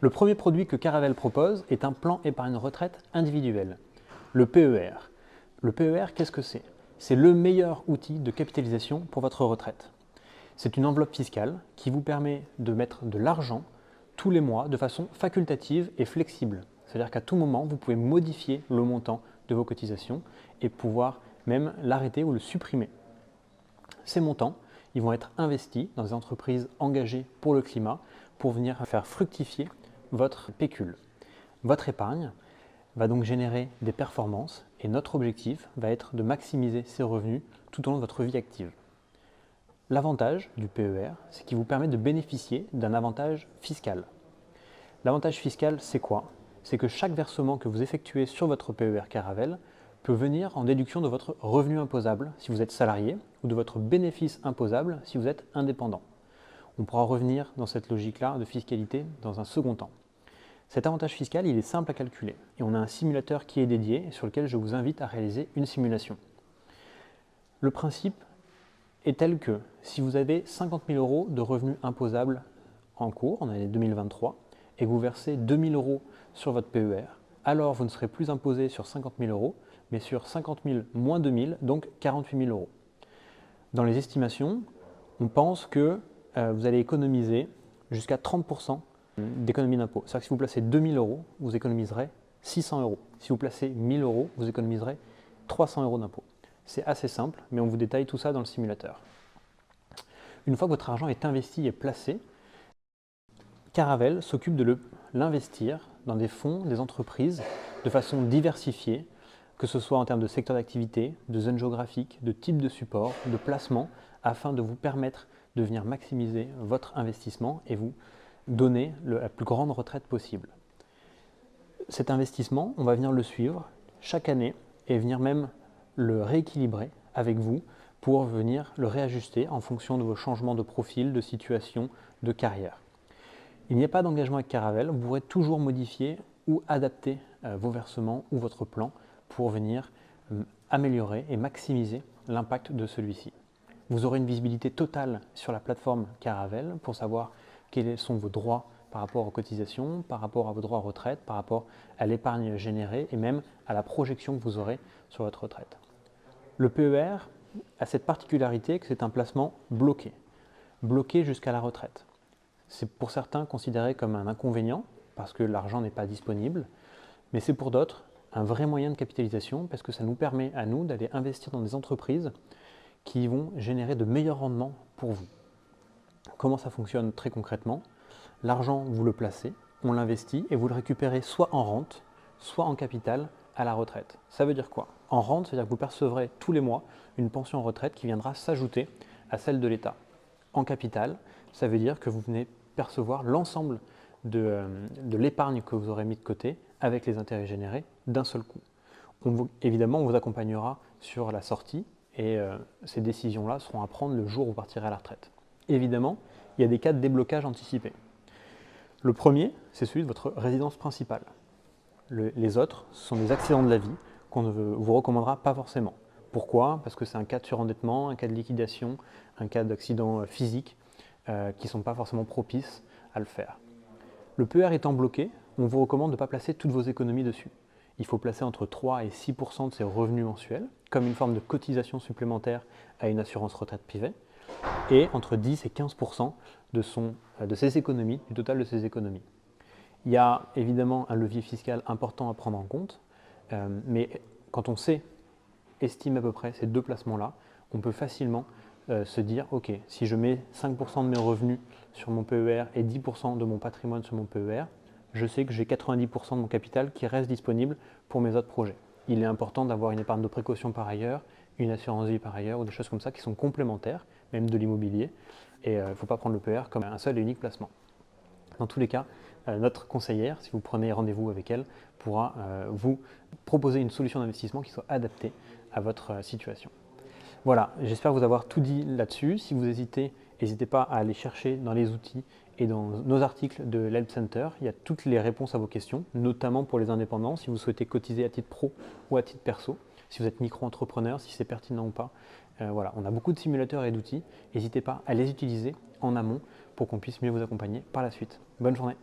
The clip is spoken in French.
Le premier produit que Caravel propose est un plan épargne retraite individuel, le PER. Le PER, qu'est-ce que c'est? C'est le meilleur outil de capitalisation pour votre retraite. C'est une enveloppe fiscale qui vous permet de mettre de l'argent tous les mois de façon facultative et flexible. C'est-à-dire qu'à tout moment, vous pouvez modifier le montant de vos cotisations et pouvoir même l'arrêter ou le supprimer. Ces montants, ils vont être investis dans des entreprises engagées pour le climat pour venir faire fructifier votre pécule. Votre épargne va donc générer des performances et notre objectif va être de maximiser ces revenus tout au long de votre vie active. L'avantage du PER, c'est qu'il vous permet de bénéficier d'un avantage fiscal. L'avantage fiscal, c'est quoi? C'est que chaque versement que vous effectuez sur votre PER Caravel peut venir en déduction de votre revenu imposable si vous êtes salarié ou de votre bénéfice imposable si vous êtes indépendant. On pourra revenir dans cette logique-là de fiscalité dans un second temps. Cet avantage fiscal, il est simple à calculer et on a un simulateur qui est dédié et sur lequel je vous invite à réaliser une simulation. Le principe est tel que si vous avez 50 000 euros de revenus imposables en cours, en année 2023, et que vous versez 2 000 euros sur votre PER, alors vous ne serez plus imposé sur 50 000 euros, mais sur 50 000 moins 2 000, donc 48 000 euros. Dans les estimations, on pense que vous allez économiser jusqu'à 30% d'économie d'impôt. C'est-à-dire que si vous placez 2 000 euros, vous économiserez 600 euros. Si vous placez 1 000 euros, vous économiserez 300 euros d'impôt. C'est assez simple, mais on vous détaille tout ça dans le simulateur. Une fois que votre argent est investi et placé, Caravel s'occupe de l'investir dans des fonds, des entreprises, de façon diversifiée, que ce soit en termes de secteur d'activité, de zone géographique, de type de support, de placement, afin de vous permettre de venir maximiser votre investissement et vous donner la plus grande retraite possible. Cet investissement, on va venir le suivre chaque année et venir même le rééquilibrer avec vous pour venir le réajuster en fonction de vos changements de profil, de situation, de carrière. Il n'y a pas d'engagement avec Caravel, vous pourrez toujours modifier ou adapter vos versements ou votre plan pour venir améliorer et maximiser l'impact de celui-ci. Vous aurez une visibilité totale sur la plateforme Caravel pour savoir quels sont vos droits par rapport aux cotisations, par rapport à vos droits à retraite, par rapport à l'épargne générée et même à la projection que vous aurez sur votre retraite. Le PER a cette particularité que c'est un placement bloqué jusqu'à la retraite. C'est pour certains considéré comme un inconvénient parce que l'argent n'est pas disponible, mais c'est pour d'autres un vrai moyen de capitalisation parce que ça nous permet à nous d'aller investir dans des entreprises qui vont générer de meilleurs rendements pour vous. Comment ça fonctionne très concrètement? L'argent, vous le placez, on l'investit et vous le récupérez soit en rente, soit en capital à la retraite. Ça veut dire quoi? En rente, c'est-à-dire que vous percevrez tous les mois une pension retraite qui viendra s'ajouter à celle de l'État. En capital, ça veut dire que vous venez percevoir l'ensemble de l'épargne que vous aurez mis de côté avec les intérêts générés d'un seul coup. Évidemment, on vous accompagnera sur la sortie et ces décisions-là seront à prendre le jour où vous partirez à la retraite. Évidemment, il y a des cas de déblocage anticipé. Le premier, c'est celui de votre résidence principale. Les autres, ce sont des accidents de la vie qu'on ne vous recommandera pas forcément. Pourquoi? Parce que c'est un cas de surendettement, un cas de liquidation, un cas d'accident physique qui ne sont pas forcément propices à le faire. Le PER étant bloqué, on vous recommande de ne pas placer toutes vos économies dessus. Il faut placer entre 3 et 6% de ses revenus mensuels, comme une forme de cotisation supplémentaire à une assurance retraite privée, et entre 10 et 15% de ses économies, du total de ses économies. Il y a évidemment un levier fiscal important à prendre en compte, mais quand on estime à peu près ces deux placements-là, on peut facilement se dire, ok, si je mets 5% de mes revenus sur mon PER et 10% de mon patrimoine sur mon PER, je sais que j'ai 90% de mon capital qui reste disponible pour mes autres projets. Il est important d'avoir une épargne de précaution par ailleurs, une assurance vie par ailleurs, ou des choses comme ça qui sont complémentaires, même de l'immobilier, et il ne faut pas prendre le PER comme un seul et unique placement. Dans tous les cas, notre conseillère, si vous prenez rendez-vous avec elle, pourra vous proposer une solution d'investissement qui soit adaptée à votre situation. Voilà, j'espère vous avoir tout dit là-dessus. Si vous hésitez, n'hésitez pas à aller chercher dans les outils et dans nos articles de l'Help Center. Il y a toutes les réponses à vos questions, notamment pour les indépendants, si vous souhaitez cotiser à titre pro ou à titre perso, si vous êtes micro-entrepreneur, si c'est pertinent ou pas. Voilà, on a beaucoup de simulateurs et d'outils. N'hésitez pas à les utiliser en amont pour qu'on puisse mieux vous accompagner par la suite. Bonne journée.